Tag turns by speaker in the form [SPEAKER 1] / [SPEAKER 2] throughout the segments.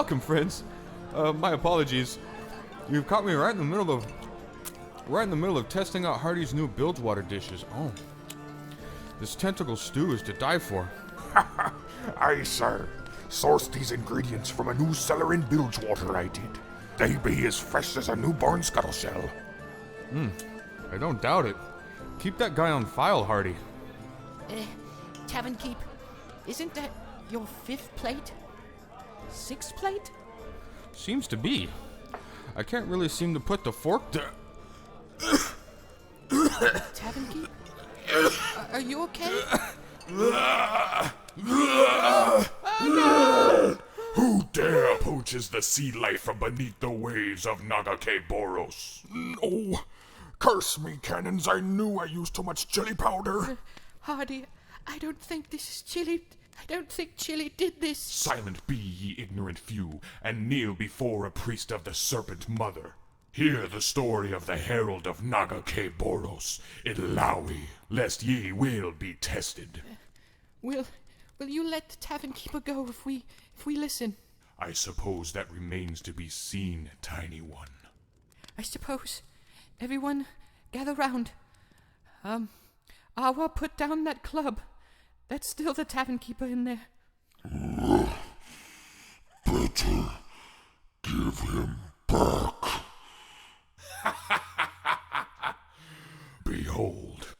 [SPEAKER 1] welcome, friends. My apologies. You've caught me right in the middle of testing out Hardy's new Bilgewater dishes. Oh, this tentacle stew is to die for.
[SPEAKER 2] Aye, sir. Sourced these ingredients from a new cellar in Bilgewater, I did. They be as fresh as a newborn scuttleshell.
[SPEAKER 1] I don't doubt it. Keep that guy on file, Hardy.
[SPEAKER 3] Tavern Keep, isn't that your 5th plate? 6th plate?
[SPEAKER 1] Seems to be. I can't really seem to put the fork down.
[SPEAKER 3] Tavern Keep? Are you okay?
[SPEAKER 2] Who dare poaches the sea life from beneath the waves of Nagake-Boros? No! Curse me, cannons, I knew I used too much chili powder!
[SPEAKER 3] Hardy, I don't think this is Chili. I don't think Chili did this.
[SPEAKER 2] Silent be, ye ignorant few, and kneel before a priest of the Serpent Mother. Hear the story of the herald of Nagake-Boros, Illaoi, lest ye will be tested.
[SPEAKER 3] Will you let the Tavern Keeper go if we listen?
[SPEAKER 2] I suppose that remains to be seen, tiny one.
[SPEAKER 3] I suppose. Everyone, gather round. Awa, put down that club. That's still the Tavern Keeper in there.
[SPEAKER 2] Better give him back. Behold.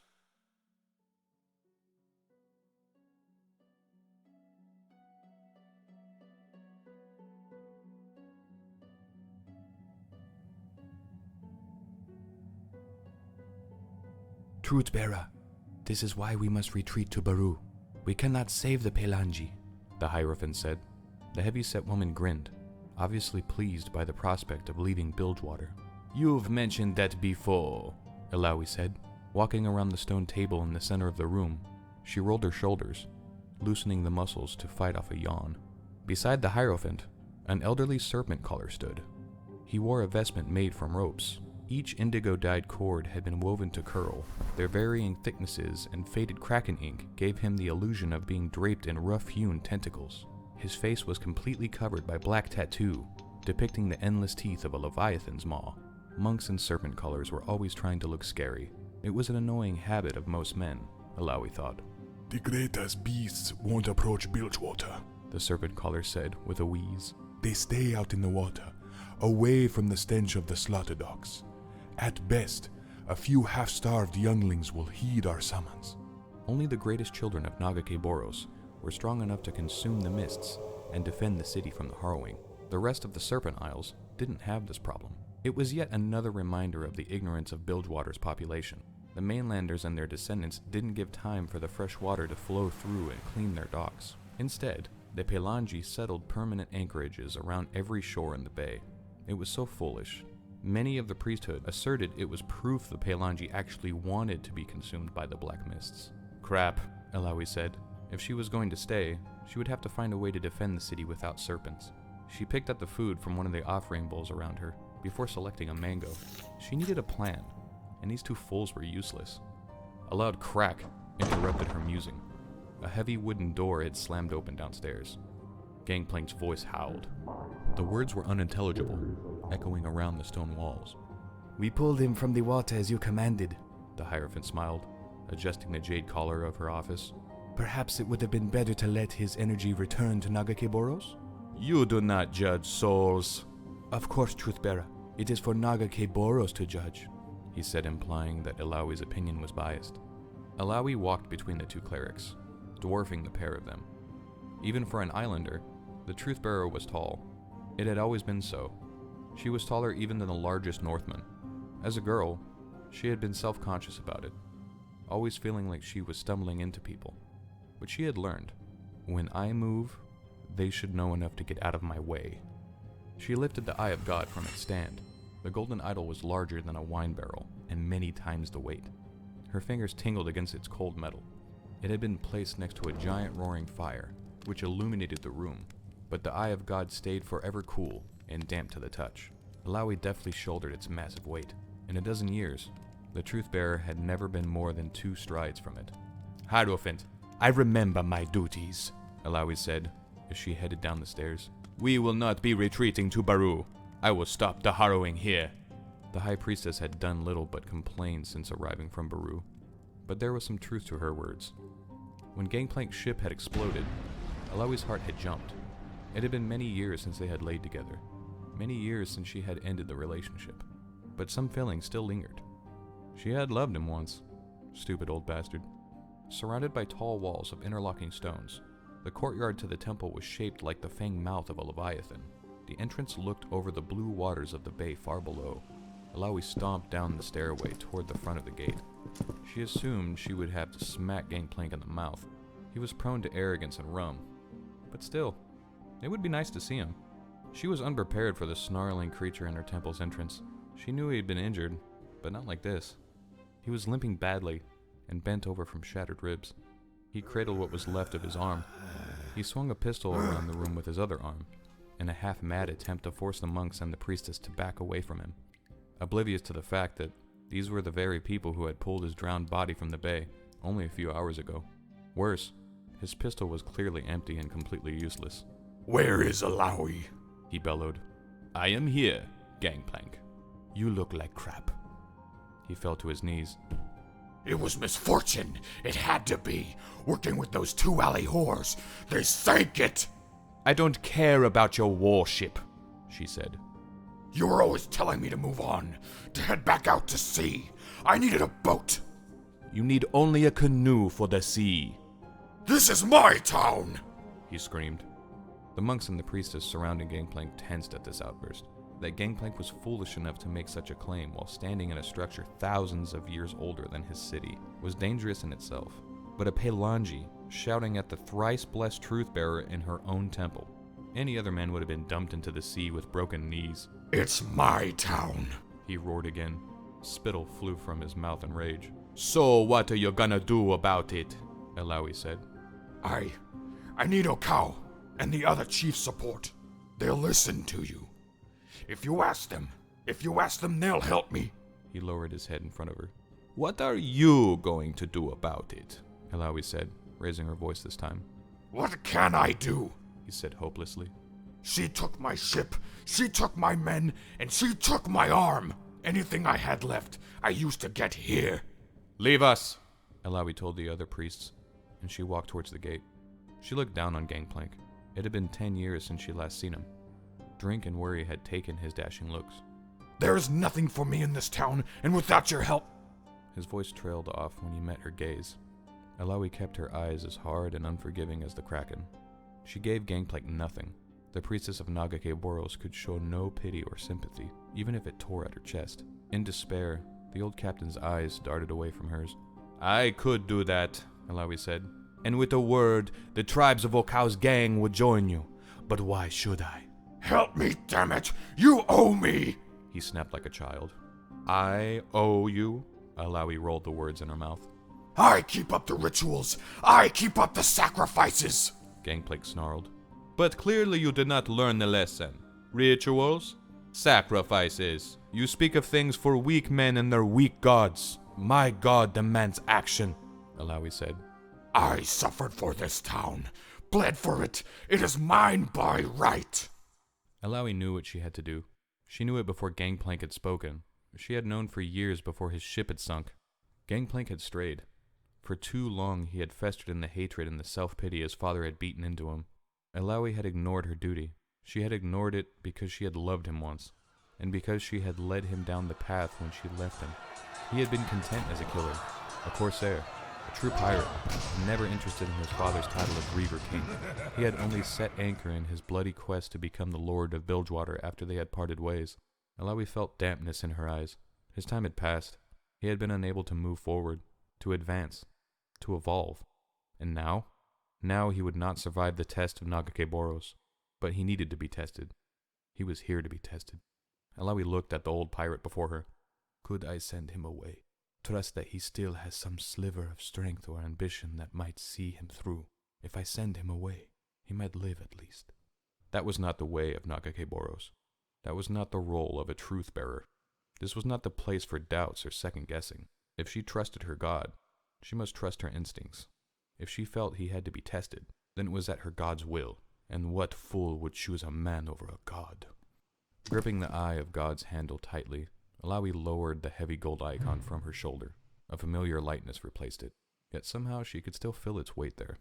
[SPEAKER 4] Truth-bearer, this is why we must retreat to Baru. We cannot save the Pelangi,
[SPEAKER 1] the Hierophant said. The heavy-set woman grinned, obviously pleased by the prospect of leaving Bilgewater. You've mentioned that before, Illaoi said. Walking around the stone table in the center of the room, she rolled her shoulders, loosening the muscles to fight off a yawn. Beside the Hierophant, an elderly serpent caller stood. He wore a vestment made from ropes. Each indigo-dyed cord had been woven to curl. Their varying thicknesses and faded kraken ink gave him the illusion of being draped in rough-hewn tentacles. His face was completely covered by black tattoo, depicting the endless teeth of a leviathan's maw. Monks and serpent callers were always trying to look scary. It was an annoying habit of most men, Illaoi thought.
[SPEAKER 2] The greatest beasts won't approach Bilgewater,
[SPEAKER 1] the serpent caller said with a wheeze.
[SPEAKER 2] They stay out in the water, away from the stench of the slaughter docks. At best, a few half-starved younglings will heed our summons.
[SPEAKER 1] Only the greatest children of Nagake-Boros were strong enough to consume the mists and defend the city from the harrowing. The rest of the Serpent Isles didn't have this problem. It was yet another reminder of the ignorance of Bilgewater's population. The mainlanders and their descendants didn't give time for the fresh water to flow through and clean their docks. Instead, the Pelangi settled permanent anchorages around every shore in the bay. It was so foolish. Many of the priesthood asserted it was proof the Pelangi actually wanted to be consumed by the black mists. Crap, Illaoi said. If she was going to stay, she would have to find a way to defend the city without serpents. She picked up the food from one of the offering bowls around her before selecting a mango. She needed a plan, and these two fools were useless. A loud crack interrupted her musing. A heavy wooden door had slammed open downstairs. Gangplank's voice howled. The words were unintelligible, echoing around the stone walls.
[SPEAKER 4] We pulled him from the water as you commanded,
[SPEAKER 1] the Hierophant smiled, adjusting the jade collar of her office.
[SPEAKER 4] Perhaps it would have been better to let his energy return to Nagake-Boros?
[SPEAKER 1] You do not judge souls.
[SPEAKER 4] Of course, Truth-bearer. It is for Nagake-Boros to judge,
[SPEAKER 1] he said, implying that Illaoi's opinion was biased. Illaoi walked between the two clerics, dwarfing the pair of them. Even for an islander, the Truth-bearer was tall. It had always been so. She was taller even than the largest Northman. As a girl, she had been self-conscious about it, always feeling like she was stumbling into people. But she had learned, when I move, they should know enough to get out of my way. She lifted the Eye of God from its stand. The golden idol was larger than a wine barrel, and many times the weight. Her fingers tingled against its cold metal. It had been placed next to a giant roaring fire, which illuminated the room, but the Eye of God stayed forever cool and damp to the touch. Illaoi deftly shouldered its massive weight. In a dozen years, the Truth-bearer had never been more than 2 strides from it.
[SPEAKER 4] Hierophant, I remember my duties,
[SPEAKER 1] Illaoi said as she headed down the stairs.
[SPEAKER 4] We will not be retreating to Baru. I will stop the harrowing here.
[SPEAKER 1] The High Priestess had done little but complain since arriving from Baru, but there was some truth to her words. When Gangplank's ship had exploded, Illaoi's heart had jumped. It had been many years since they had laid together, many years since she had ended the relationship, but some feeling still lingered. She had loved him once. Stupid old bastard. Surrounded by tall walls of interlocking stones, the courtyard to the temple was shaped like the fanged mouth of a leviathan. The entrance looked over the blue waters of the bay far below. Illaoi stomped down the stairway toward the front of the gate. She assumed she would have to smack Gangplank in the mouth. He was prone to arrogance and rum. But still, it would be nice to see him. She was unprepared for the snarling creature in her temple's entrance. She knew he had been injured, but not like this. He was limping badly and bent over from shattered ribs. He cradled what was left of his arm. He swung a pistol around the room with his other arm, in a half-mad attempt to force the monks and the priestess to back away from him, oblivious to the fact that these were the very people who had pulled his drowned body from the bay only a few hours ago. Worse, his pistol was clearly empty and completely useless.
[SPEAKER 2] Where is Illaoi?
[SPEAKER 1] He bellowed.
[SPEAKER 4] I am here, Gangplank. You look like crap.
[SPEAKER 1] He fell to his knees.
[SPEAKER 2] It was misfortune. It had to be. Working with those two alley whores. They sank it.
[SPEAKER 4] I don't care about your warship, she said.
[SPEAKER 2] You were always telling me to move on, to head back out to sea. I needed a boat.
[SPEAKER 4] You need only a canoe for the sea.
[SPEAKER 2] This is my town,
[SPEAKER 1] he screamed. The monks and the priestess surrounding Gangplank tensed at this outburst. That Gangplank was foolish enough to make such a claim while standing in a structure thousands of years older than his city was dangerous in itself. But a Pelangi shouting at the thrice-blessed truth-bearer in her own temple. Any other man would have been dumped into the sea with broken knees.
[SPEAKER 2] It's my town,
[SPEAKER 1] he roared again. Spittle flew from his mouth in rage.
[SPEAKER 4] So what are you gonna do about it?
[SPEAKER 1] Illaoi said.
[SPEAKER 2] I need Okao and the other chief's support. They'll listen to you. If you ask them, they'll help me.
[SPEAKER 1] He lowered his head in front of her.
[SPEAKER 4] What are you going to do about it?
[SPEAKER 1] Illaoi said, raising her voice this time.
[SPEAKER 2] What can I do?
[SPEAKER 1] He said hopelessly.
[SPEAKER 2] She took my ship, she took my men, and she took my arm. Anything I had left, I used to get here.
[SPEAKER 4] Leave us,
[SPEAKER 1] Illaoi told the other priests, and she walked towards the gate. She looked down on Gangplank. It had been 10 years since she last seen him. Drink and worry had taken his dashing looks.
[SPEAKER 2] There is nothing for me in this town, and without your help...
[SPEAKER 1] His voice trailed off when he met her gaze. Illaoi kept her eyes as hard and unforgiving as the Kraken. She gave Gangplank nothing. The priestess of Nagake Boros could show no pity or sympathy, even if it tore at her chest. In despair, the old captain's eyes darted away from hers.
[SPEAKER 4] I could do that,
[SPEAKER 1] Illaoi said.
[SPEAKER 4] And with a word, the tribes of Okao's gang would join you. But why should I?
[SPEAKER 2] Help me, damn it! You owe me!
[SPEAKER 1] He snapped like a child. I owe you? Illaoi rolled the words in her mouth.
[SPEAKER 2] I keep up the rituals! I keep up the sacrifices!
[SPEAKER 1] Gangplank snarled.
[SPEAKER 4] But clearly you did not learn the lesson. Rituals? Sacrifices. You speak of things for weak men and their weak gods. My god demands action,
[SPEAKER 1] Illaoi said.
[SPEAKER 2] I suffered for this town. Bled for it. It is mine by right.
[SPEAKER 1] Illaoi knew what she had to do. She knew it before Gangplank had spoken. She had known for years before his ship had sunk. Gangplank had strayed. For too long he had festered in the hatred and the self-pity his father had beaten into him. Illaoi had ignored her duty. She had ignored it because she had loved him once, and because she had led him down the path when she left him. He had been content as a killer, a corsair, a true pirate, never interested in his father's title of Reaver King. He had only set anchor in his bloody quest to become the Lord of Bilgewater after they had parted ways. Illaoi felt dampness in her eyes. His time had passed. He had been unable to move forward, to advance, to evolve. And now? Now he would not survive the test of Nagake Boros. But he needed to be tested. He was here to be tested. Illaoi looked at the old pirate before her. Could I send him away? Trust that he still has some sliver of strength or ambition that might see him through. If I send him away, he might live at least. That was not the way of Nagake Boros. That was not the role of a truth-bearer. This was not the place for doubts or second-guessing. If she trusted her god, she must trust her instincts. If she felt he had to be tested, then it was at her god's will, And what fool would choose a man over a god? Gripping the eye of God's handle tightly, Illaoi lowered the heavy gold icon from her shoulder. A familiar lightness replaced it, yet somehow she could still feel its weight there.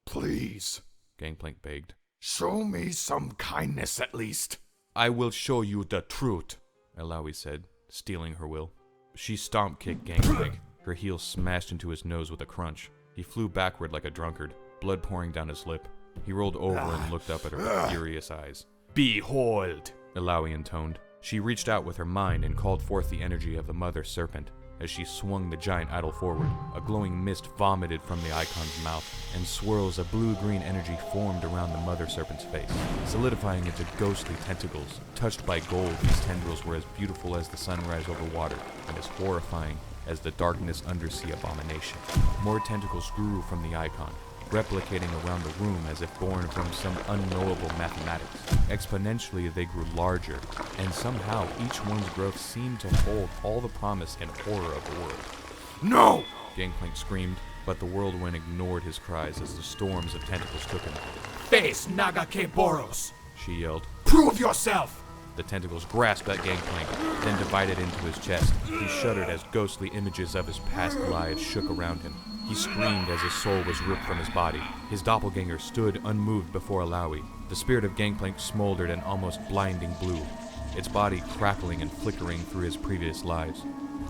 [SPEAKER 2] Please,
[SPEAKER 1] Gangplank begged.
[SPEAKER 2] show me some kindness at least.
[SPEAKER 4] I will show you the truth.
[SPEAKER 1] Illaoi said, stealing her will. She stomp-kicked Gangplank. Her heel smashed into his nose with a crunch. He flew backward like a drunkard, blood pouring down his lip. He rolled over and looked up at her with furious eyes.
[SPEAKER 4] Behold!
[SPEAKER 1] Illaoi intoned. She reached out with her mind and called forth the energy of the mother serpent. As she swung the giant idol forward, a glowing mist vomited from the icon's mouth, and swirls of blue-green energy formed around the mother serpent's face, solidifying into ghostly tentacles. Touched by gold, these tendrils were as beautiful as the sunrise over water, and as horrifying as the darkness undersea abomination. More tentacles grew from the icon, replicating around the room as if born from some unknowable mathematics. Exponentially, they grew larger, and somehow each one's growth seemed to hold all the promise and horror of the world.
[SPEAKER 2] No!
[SPEAKER 1] Gangplank screamed, but the whirlwind ignored his cries as the storms of tentacles took him.
[SPEAKER 2] Face Nagake Boros!
[SPEAKER 1] She yelled.
[SPEAKER 2] Prove yourself!
[SPEAKER 1] The tentacles grasped at Gangplank, then divided into his chest. He shuddered as ghostly images of his past lives shook around him. He screamed as his soul was ripped from his body. His doppelganger stood unmoved before Illaoi. The spirit of Gangplank smoldered an almost blinding blue, its body crackling and flickering through his previous lives.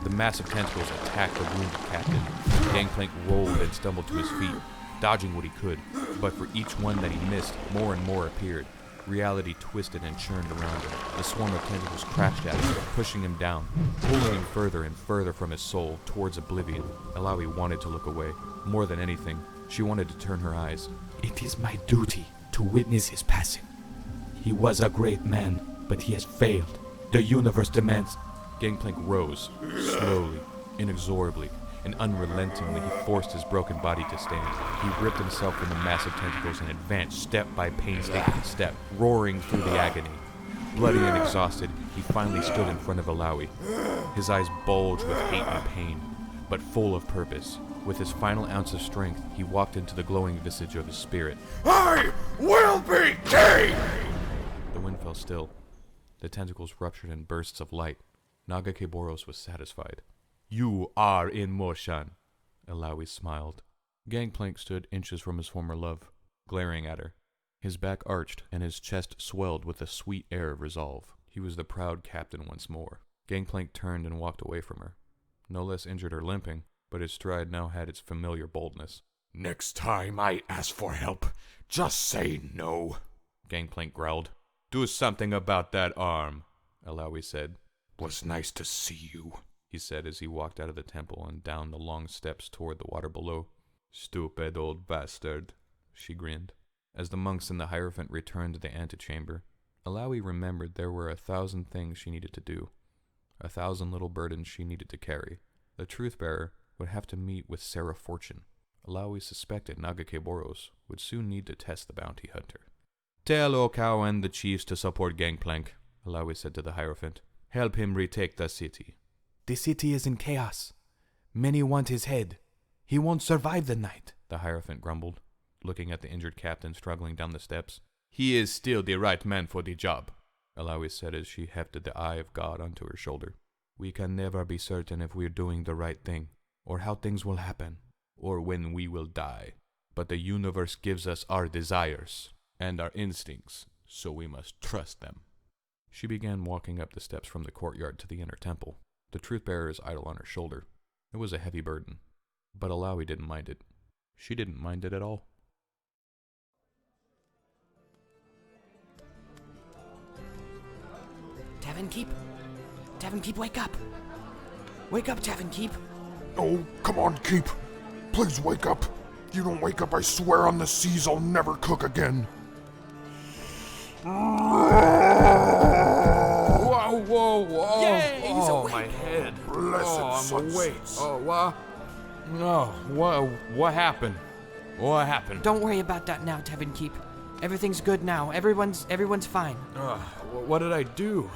[SPEAKER 1] The massive tentacles attacked the wounded captain. Gangplank rolled and stumbled to his feet, dodging what he could, but for each one that he missed, more and more appeared. Reality twisted and churned around him. The swarm of tentacles crashed at him, pushing him down, pulling him further and further from his soul, towards oblivion. Illaoi wanted to look away. More than anything, she wanted to turn her eyes.
[SPEAKER 5] It is my duty to witness his passing. He was a great man, but he has failed. The universe demands...
[SPEAKER 1] Gangplank rose, slowly, inexorably, and unrelentingly he forced his broken body to stand. He ripped himself from the massive tentacles and advanced step by painstaking step, roaring through the agony. Bloody and exhausted, he finally stood in front of Illaoi. His eyes bulged with hate and pain, but full of purpose. With his final ounce of strength, he walked into the glowing visage of his spirit.
[SPEAKER 2] I will be king!
[SPEAKER 1] The wind fell still. The tentacles ruptured in bursts of light. Nagake Boros was satisfied.
[SPEAKER 4] You are in motion.
[SPEAKER 1] Illaoi smiled. Gangplank stood inches from his former love, glaring at her. His back arched, and his chest swelled with a sweet air of resolve. He was the proud captain once more. Gangplank turned and walked away from her, no less injured or limping, but his stride now had its familiar boldness.
[SPEAKER 2] Next time I ask for help, just say no.
[SPEAKER 1] Gangplank growled.
[SPEAKER 4] Do something about that arm,
[SPEAKER 1] Illaoi said.
[SPEAKER 2] Was nice to see you,
[SPEAKER 1] he said as he walked out of the temple and down the long steps toward the water below.
[SPEAKER 4] Stupid old bastard,
[SPEAKER 1] she grinned. As the monks and the Hierophant returned to the antechamber, Illaoi remembered there were 1,000 things she needed to do, 1,000 little burdens she needed to carry. The truth-bearer would have to meet with Sarah Fortune. Illaoi suspected Nagake Boros would soon need to test the bounty hunter.
[SPEAKER 4] Tell Okao and the chiefs to support Gangplank,
[SPEAKER 1] Illaoi said to the Hierophant.
[SPEAKER 4] Help him retake the city.
[SPEAKER 5] The city is in chaos. Many want his head. He won't survive the night,
[SPEAKER 1] the Hierophant grumbled, looking at the injured captain struggling down the steps.
[SPEAKER 4] He is still the right man for the job,
[SPEAKER 1] Illaoi said as she hefted the eye of God onto her shoulder. We can never be certain if we're doing the right thing, or how things will happen,
[SPEAKER 4] or when we will die. But the universe gives us our desires and our instincts, so we must trust them.
[SPEAKER 1] She began walking up the steps from the courtyard to the inner temple, the truth-bearer's idol on her shoulder. It was a heavy burden, but Illaoi didn't mind it. She didn't mind it at all.
[SPEAKER 3] Tavern Keep? Tavern Keep, wake up! Wake up, Tavern Keep!
[SPEAKER 2] Oh, come on, Keep. Please wake up. If you don't wake up, I swear on the seas I'll never cook again.
[SPEAKER 4] Whoa.
[SPEAKER 3] Yay, he's awake.
[SPEAKER 4] My head.
[SPEAKER 2] Blessed
[SPEAKER 4] I'm awake.
[SPEAKER 2] sunsets.
[SPEAKER 4] What? No, what happened? What happened?
[SPEAKER 3] Don't worry about that now, Tavern Keep. Everything's good now. Everyone's fine.
[SPEAKER 4] What did I do?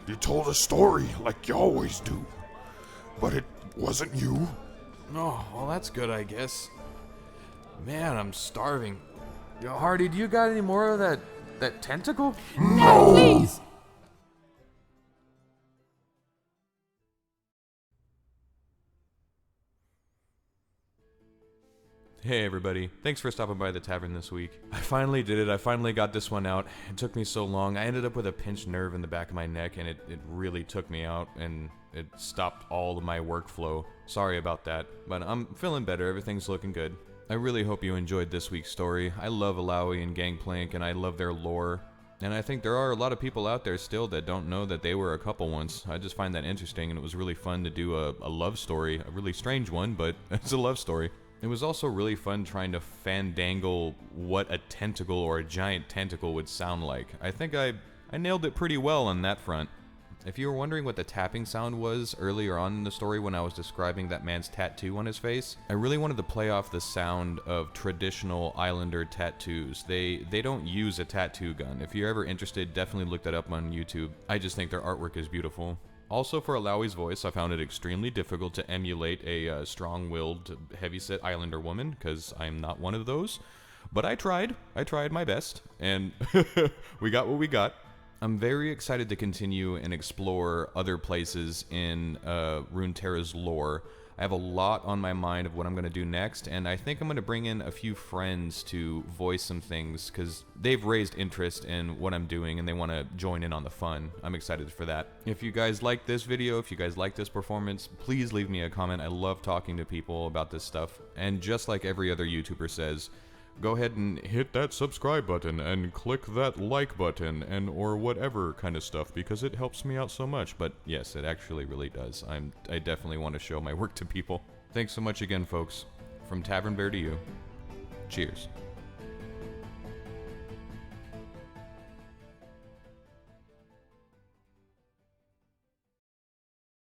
[SPEAKER 2] You told a story like you always do. But it wasn't you.
[SPEAKER 4] Oh, well, that's good, I guess. Man, I'm starving. Hardy, do you got any more of that tentacle?
[SPEAKER 3] No, please!
[SPEAKER 1] Hey everybody, thanks for stopping by the tavern this week. I finally did it, I finally got this one out. It took me so long. I ended up with a pinched nerve in the back of my neck and it really took me out and it stopped all of my workflow. Sorry about that, but I'm feeling better, everything's looking good. I really hope you enjoyed this week's story. I love Illaoi and Gangplank and I love their lore. And I think there are a lot of people out there still that don't know that they were a couple once. I just find that interesting and it was really fun to do a love story. A really strange one, but it's a love story. It was also really fun trying to fandangle what a tentacle or a giant tentacle would sound like. I think I nailed it pretty well on that front. If you were wondering what the tapping sound was earlier on in the story when I was describing that man's tattoo on his face, I really wanted to play off the sound of traditional Islander tattoos. They don't use a tattoo gun. If you're ever interested, definitely look that up on YouTube. I just think their artwork is beautiful. Also, for Illaoi's voice, I found it extremely difficult to emulate a strong-willed, heavyset Islander woman, because I'm not one of those. But I tried my best, and we got what we got. I'm very excited to continue and explore other places in Runeterra's lore. I have a lot on my mind of what I'm going to do next, and I think I'm going to bring in a few friends to voice some things, because they've raised interest in what I'm doing, and they want to join in on the fun. I'm excited for that. If you guys like this video, if you guys like this performance, please leave me a comment. I love talking to people about this stuff, and just like every other YouTuber says, go ahead and hit that subscribe button and click that like button and or whatever kind of stuff because it helps me out so much. But yes, it actually really does. I definitely want to show my work to people. Thanks so much again, folks. From Tavern Bear to you, cheers.